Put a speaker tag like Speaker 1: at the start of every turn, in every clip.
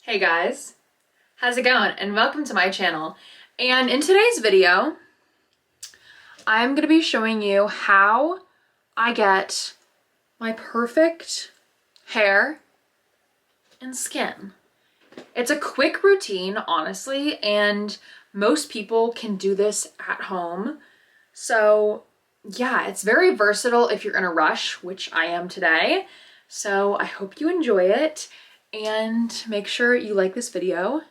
Speaker 1: Hey guys, how's it going? And welcome to my channel. And in today's video, I'm going to be showing you how I get my perfect hair and skin. It's a quick routine, honestly, and most people can do this at home. So yeah, it's very versatile if you're in a rush, which I am today. So I hope you enjoy it. And make sure you like this video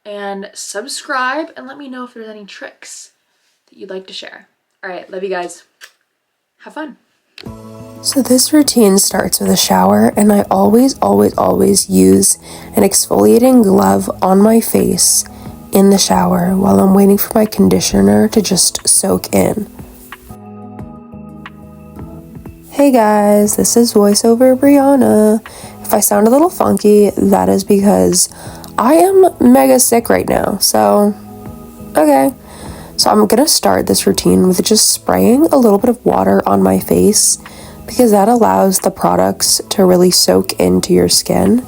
Speaker 1: and subscribe and let me know if there's any tricks that you'd like to share. All right, love you guys. Have fun.
Speaker 2: So this routine starts with a shower, and I always use an exfoliating glove on my face in the shower while I'm waiting for my conditioner to just soak in. Hey guys, this is voiceover Brianna. If I sound a little funky, that is because I am mega sick right now, so okay. So I'm gonna start this routine with just spraying a little bit of water on my face because that allows the products to really soak into your skin.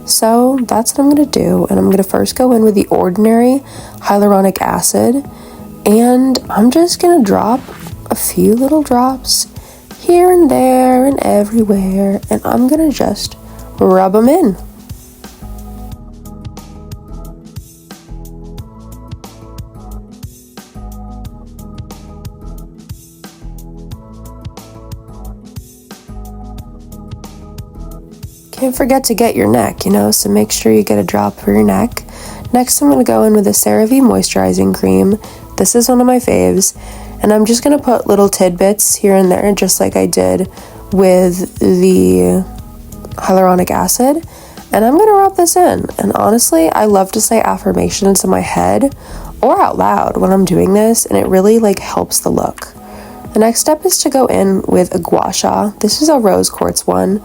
Speaker 2: So that's what I'm gonna do, and I'm gonna first go in with the ordinary hyaluronic acid, and I'm just gonna drop a few little drops here and there and everywhere, and I'm gonna just rub them in. Can't forget to get your neck, so make sure you get a drop for your neck. Next, I'm going to go in with a CeraVe moisturizing cream. This is one of my faves, and I'm just going to put little tidbits here and there, just like I did with the hyaluronic acid, and I'm going to rub this in. And honestly, I love to say affirmations in my head or out loud when I'm doing this, and it really helps the look. The next step is to go in with a gua sha. This is a rose quartz one.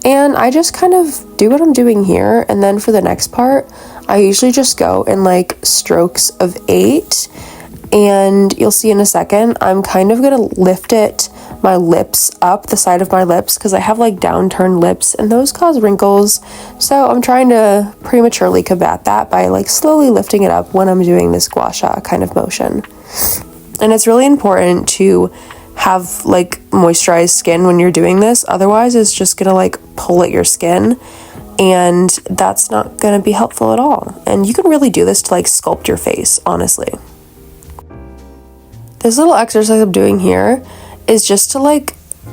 Speaker 2: And I just kind of do what I'm doing here, and then for the next part, I usually just go in strokes of 8, and you'll see in a second, I'm kind of gonna lift my lips up, the side of my lips, because I have downturned lips, and those cause wrinkles, so I'm trying to prematurely combat that by slowly lifting it up when I'm doing this gua sha kind of motion. And it's really important to have moisturized skin when you're doing this, otherwise it's just gonna pull at your skin, and that's not gonna be helpful at all. And you can really do this to sculpt your face, honestly. This little exercise I'm doing here is just to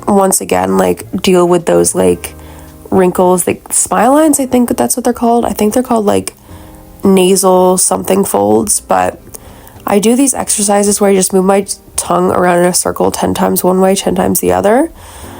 Speaker 2: once again deal with those wrinkles, smile lines. I think that's what they're called. I think they're called nasal something folds, but I do these exercises where I just move my tongue around in a circle 10 times one way, 10 times the other.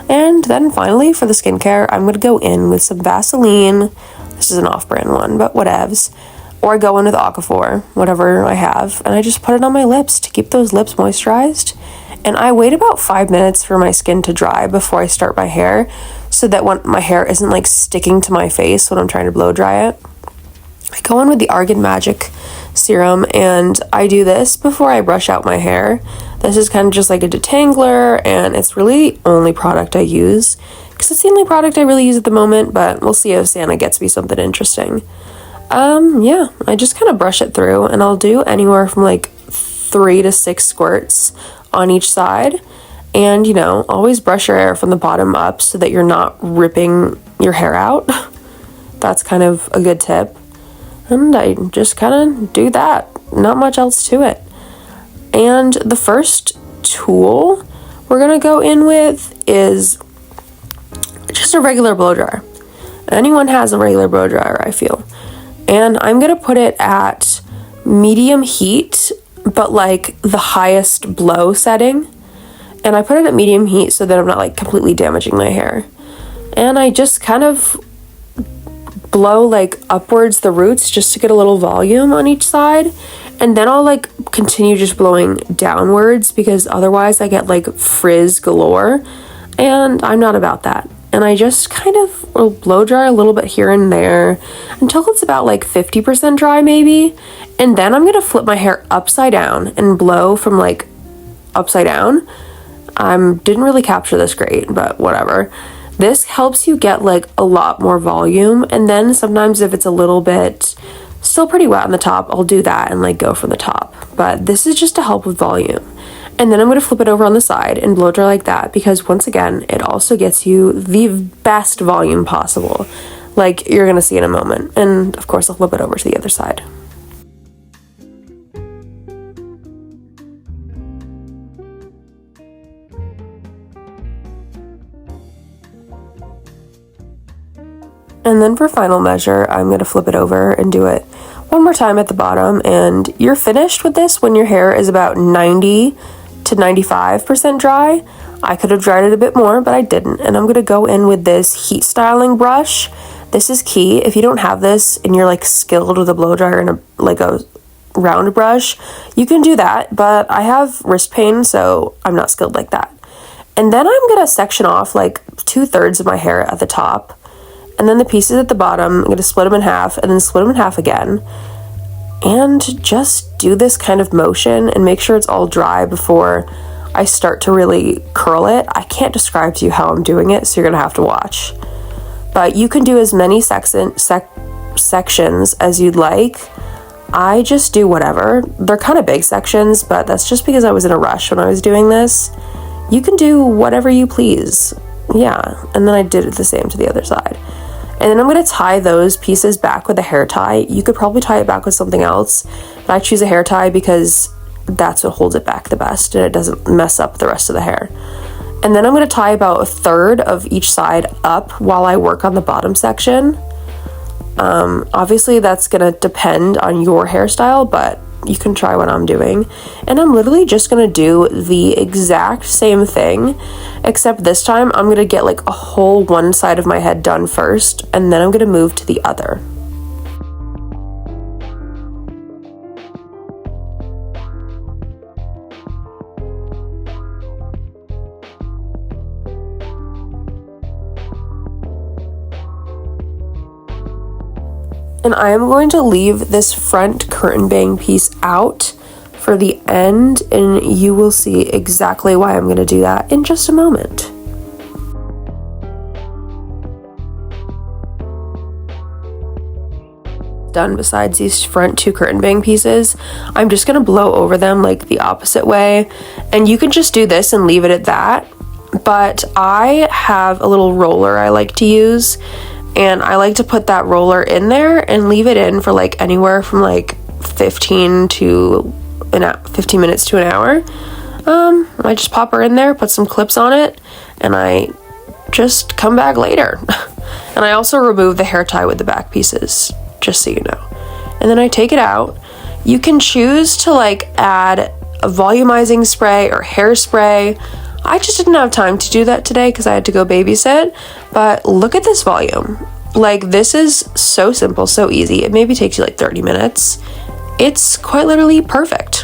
Speaker 2: And then finally, for the skincare, I'm going to go in with some Vaseline. This is an off-brand one, but whatevs. Or I go in with Aquaphor, whatever I have, and I just put it on my lips to keep those lips moisturized. And I wait about 5 minutes for my skin to dry before I start my hair, so that when my hair isn't sticking to my face when I'm trying to blow dry it. I go in with the Argan Magic serum, and I do this before I brush out my hair. This is kind of just a detangler, and it's really the only product I use because it's the only product I really use at the moment, but we'll see if Santa gets me something interesting. Yeah, I just kind of brush it through, and I'll do anywhere from 3 to 6 squirts on each side. And always brush your hair from the bottom up so that you're not ripping your hair out. That's kind of a good tip. And I just kind of do that. Not much else to it. And the first tool we're going to go in with is just a regular blow dryer. Anyone has a regular blow dryer, I feel. And I'm going to put it at medium heat, but the highest blow setting. And I put it at medium heat so that I'm not completely damaging my hair. And I just kind of blow upwards the roots just to get a little volume on each side, and then I'll continue just blowing downwards because otherwise I get frizz galore, and I'm not about that. And I just kind of will blow dry a little bit here and there until it's about 50% dry maybe, and then I'm gonna flip my hair upside down and blow from upside down. Didn't really capture this great, but whatever. This helps you get like a lot more volume, and then sometimes if it's a little bit still pretty wet on the top, I'll do that and like go from the top. But this is just to help with volume. And then I'm going to flip it over on the side and blow dry like that, because once again, it also gets you the best volume possible, like you're going to see in a moment. And of course, I'll flip it over to the other side. And then for final measure, I'm going to flip it over and do it one more time at the bottom, and you're finished with this when your hair is about 90 to 95% dry. I could have dried it a bit more, but I didn't. And I'm going to go in with this heat styling brush. This is key. If you don't have this and you're like skilled with a blow dryer and a round brush, you can do that, but I have wrist pain, so I'm not skilled like that. And then I'm going to section off like 2/3 of my hair at the top. And then the pieces at the bottom, I'm going to split them in half and then split them in half again. And just do this kind of motion and make sure it's all dry before I start to really curl it. I can't describe to you how I'm doing it, so you're going to have to watch. But you can do as many sections as you'd like. I just do whatever. They're kind of big sections, but that's just because I was in a rush when I was doing this. You can do whatever you please. Yeah, and then I did it the same to the other side. And then I'm going to tie those pieces back with a hair tie. You could probably tie it back with something else, but I choose a hair tie because that's what holds it back the best and it doesn't mess up the rest of the hair. And then I'm going to tie about 1/3 of each side up while I work on the bottom section. Obviously that's going to depend on your hairstyle, but you can try what I'm doing. And I'm literally just going to do the exact same thing, except this time I'm going to get like a whole one side of my head done first, and then I'm going to move to the other. And I am going to leave this front curtain bang piece out for the end, and you will see exactly why I'm going to do that in just a moment. Done besides these front 2 curtain bang pieces, I'm just going to blow over them like the opposite way, and you can just do this and leave it at that. But I have a little roller I like to use, and I like to put that roller in there and leave it in for like anywhere from like 15 minutes to an hour. I just pop her in there, put some clips on it, and I just come back later. And I also remove the hair tie with the back pieces, just so you know. And then I take it out. You can choose to like add a volumizing spray or hairspray. I just didn't have time to do that today because I had to go babysit, but look at this volume. Like, this is so simple, so easy. It maybe takes you like 30 minutes. It's quite literally perfect.